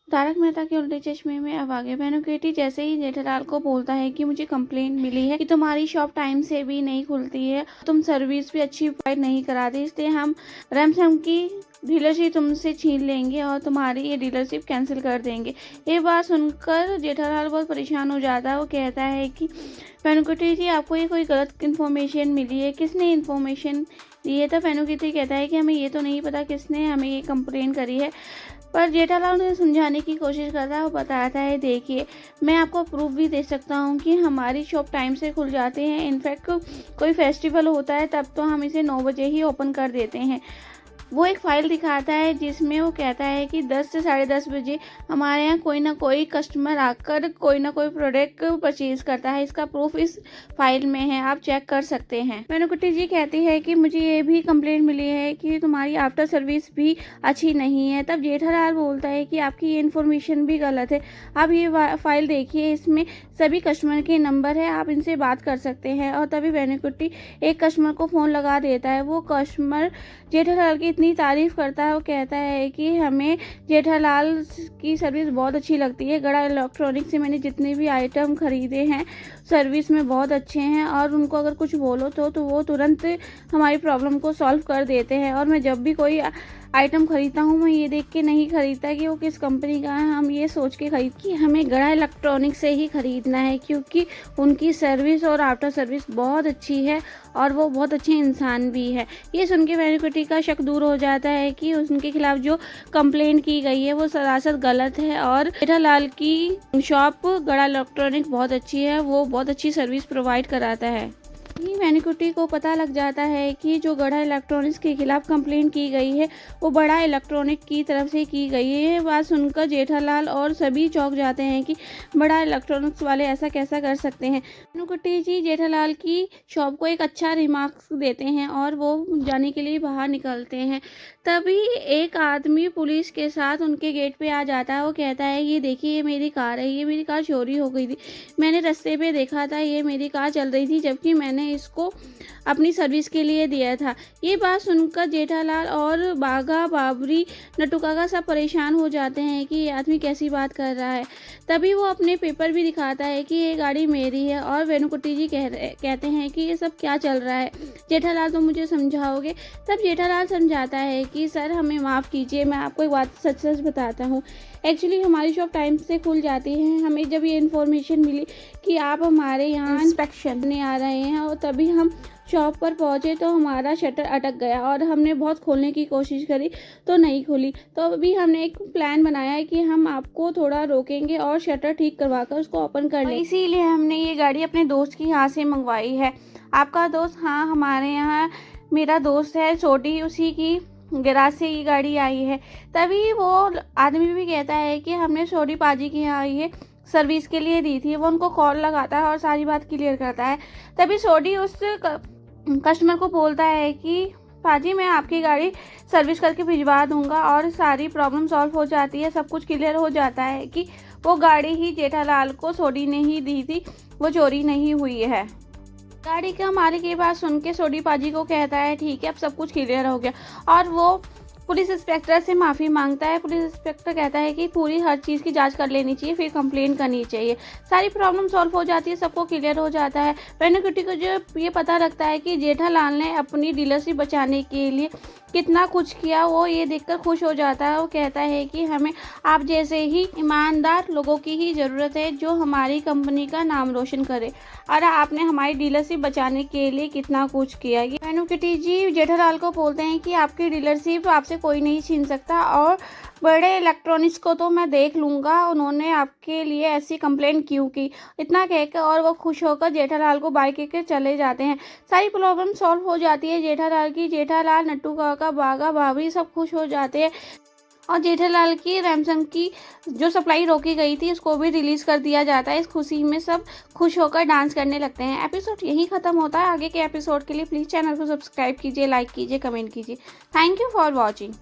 तारक मेहता के उल्टे चश्मे में अब आगे वेनुकिटी जैसे ही जेठालाल को बोलता है कि मुझे कंप्लेंट मिली है कि तुम्हारी शॉप टाइम से भी नहीं खुलती है, तुम सर्विस भी अच्छी प्रोवाइड नहीं कराते, इसलिए हम रैमसम की डीलरशिप तुमसे छीन लेंगे और तुम्हारी ये डीलरशिप कैंसिल कर देंगे। ये बात सुनकर जेठालाल बहुत परेशान हो जाता है। वो कहता है कि वेनुकिटी जी, आपको ये कोई गलत इन्फॉर्मेशन मिली है, किसने इन्फॉर्मेशन दी है? तो वेनुकिटी कहता है कि हमें ये तो नहीं पता किसने हमें ये कंप्लेंट करी है, पर जेठालाल उन्हें समझाने की कोशिश करता है। वो बताता है, देखिए मैं आपको प्रूफ भी दे सकता हूँ कि हमारी शॉप टाइम से खुल जाते हैं। इनफैक्ट कोई फेस्टिवल होता है तब तो हम इसे 9 बजे ही ओपन कर देते हैं। वो एक फ़ाइल दिखाता है जिसमें वो कहता है कि 10 से 10:30 बजे हमारे यहाँ कोई ना कोई कस्टमर आकर कोई ना कोई प्रोडक्ट परचेज़ करता है। इसका प्रूफ इस फाइल में है, आप चेक कर सकते हैं। वेनुकिटी जी कहती है कि मुझे ये भी कंप्लेंट मिली है कि तुम्हारी आफ्टर सर्विस भी अच्छी नहीं है। तब जेठालाल बोलता है कि आपकी ये इन्फॉर्मेशन भी गलत है। आप ये फाइल देखिए, इसमें सभी कस्टमर के नंबर है, आप इनसे बात कर सकते हैं। और तभी वेनुकिटी एक कस्टमर को फ़ोन लगा देता है। वो कस्टमर जेठालाल की इतनी तारीफ़ करता है। वो कहता है कि हमें जेठालाल की सर्विस बहुत अच्छी लगती है। गड़ा इलेक्ट्रॉनिक से मैंने जितने भी आइटम ख़रीदे हैं सर्विस में बहुत अच्छे हैं, और उनको अगर कुछ बोलो तो वो तुरंत हमारी प्रॉब्लम को सॉल्व कर देते हैं। और मैं जब भी कोई आइटम ख़रीदता हूँ मैं ये देख के नहीं ख़रीदता कि वो किस कंपनी का है, हम ये सोच के खरीद कि हमें गड़ा इलेक्ट्रॉनिक से ही ख़रीदना है, क्योंकि उनकी सर्विस और आफ्टर सर्विस बहुत अच्छी है और वो बहुत अच्छे इंसान भी है। ये सुन के वेनुकिटी का शक दूर हो जाता है कि उनके खिलाफ जो कंप्लेंट की गई है वो सरासर गलत है, और जेठालाल की शॉप गड़ा इलेक्ट्रॉनिक बहुत अच्छी है, वो बहुत अच्छी सर्विस प्रोवाइड कराता है। वेनुकिटी को पता लग जाता है कि जो गड़ा इलेक्ट्रॉनिक्स के खिलाफ कंप्लेंट की गई है वो बड़ा इलेक्ट्रॉनिक की तरफ से की गई है। ये बात सुनकर जेठालाल और सभी चौंक जाते हैं कि बड़ा इलेक्ट्रॉनिक्स वाले ऐसा कैसा कर सकते हैं। वेनुकिटी जी जेठालाल की शॉप को एक अच्छा रिमार्क्स देते हैं और वो जाने के लिए बाहर निकलते हैं। तभी एक आदमी पुलिस के साथ उनके गेट पे आ जाता है। वो कहता है, ये देखिए ये मेरी कार है, ये मेरी कार चोरी हो गई थी, मैंने रास्ते पे देखा था, ये मेरी कार चल रही थी जबकि मैंने इसको अपनी सर्विस के लिए दिया था। ये बात सुनकर जेठालाल और बाघा बाबरी नट्टू काका सब परेशान हो जाते हैं कि ये आदमी कैसी बात कर रहा है। तभी वो अपने पेपर भी दिखाता है कि ये गाड़ी मेरी है, और वेनुकिटी जी कहते हैं कि ये सब क्या चल रहा है, जेठालाल तो मुझे समझाओगे? तब जेठालाल समझाता है कि सर हमें माफ़ कीजिए, मैं आपको एक बात सच सच बताता हूँ। एक्चुअली हमारी शॉप टाइम से खुल जाती है, हमें जब ये इन्फॉर्मेशन मिली कि आप हमारे यहाँ इंस्पेक्शन में आ रहे हैं और तभी हम शॉप पर पहुँचे तो हमारा शटर अटक गया और हमने बहुत खोलने की कोशिश करी तो नहीं खुली। तो अभी हमने एक प्लान बनाया है कि हम आपको थोड़ा रोकेंगे और शटर ठीक करवा कर उसको ओपन कर लें, इसीलिए हमने ये गाड़ी अपने दोस्त के यहाँ से मंगवाई है। आपका दोस्त? हाँ, हमारे यहाँ मेरा दोस्त है छोटी, उसी की गैराज से ये गाड़ी आई है। तभी वो आदमी भी कहता है कि हमने छोटी पाजी के यहाँ ये सर्विस के लिए दी थी। वो उनको कॉल लगाता है और सारी बात क्लियर करता है। तभी छोटी उस कस्टमर को बोलता है कि पाजी मैं आपकी गाड़ी सर्विस करके भिजवा दूंगा, और सारी प्रॉब्लम सॉल्व हो जाती है। सब कुछ क्लियर हो जाता है कि वो गाड़ी ही जेठालाल को सोडी ने ही दी थी, वो चोरी नहीं हुई है। गाड़ी का मालिक ये बात सुन के सोडी पाजी को कहता है, ठीक है अब सब कुछ क्लियर हो गया, और वो पुलिस इंस्पेक्टर से माफ़ी मांगता है। पुलिस इंस्पेक्टर कहता है कि पूरी हर चीज़ की जांच कर लेनी चाहिए, फिर कंप्लेंट करनी चाहिए। सारी प्रॉब्लम सॉल्व हो जाती है, सबको क्लियर हो जाता है। वेनुकिटी को जो ये पता लगता है कि जेठालाल ने अपनी डीलरशिप बचाने के लिए कितना कुछ किया, वो ये देखकर खुश हो जाता है। वो कहता है कि हमें आप जैसे ही ईमानदार लोगों की ही ज़रूरत है जो हमारी कंपनी का नाम रोशन करे, और आपने हमारी डीलरशिप बचाने के लिए कितना कुछ किया। वेनुकिटी जी जेठालाल को बोलते हैं कि आपकी डीलरशिप आपसे कोई नहीं छीन सकता, और बड़े इलेक्ट्रॉनिक्स को तो मैं देख लूँगा उन्होंने आपके लिए ऐसी कंप्लेंट क्यों की। इतना कहकर और वो खुश होकर जेठालाल को बाइक के चले जाते हैं। सारी प्रॉब्लम सॉल्व हो जाती है जेठालाल की। जेठालाल, नट्टू काका, बाघा भाभी सब खुश हो जाते हैं, और जेठालाल की रैमसन की जो सप्लाई रोकी गई थी उसको भी रिलीज़ कर दिया जाता है। इस खुशी में सब खुश होकर डांस करने लगते हैं। एपिसोड यहीं ख़त्म होता है। आगे के एपिसोड के लिए प्लीज़ चैनल को सब्सक्राइब कीजिए, लाइक कीजिए, कमेंट कीजिए। Thank you for watching.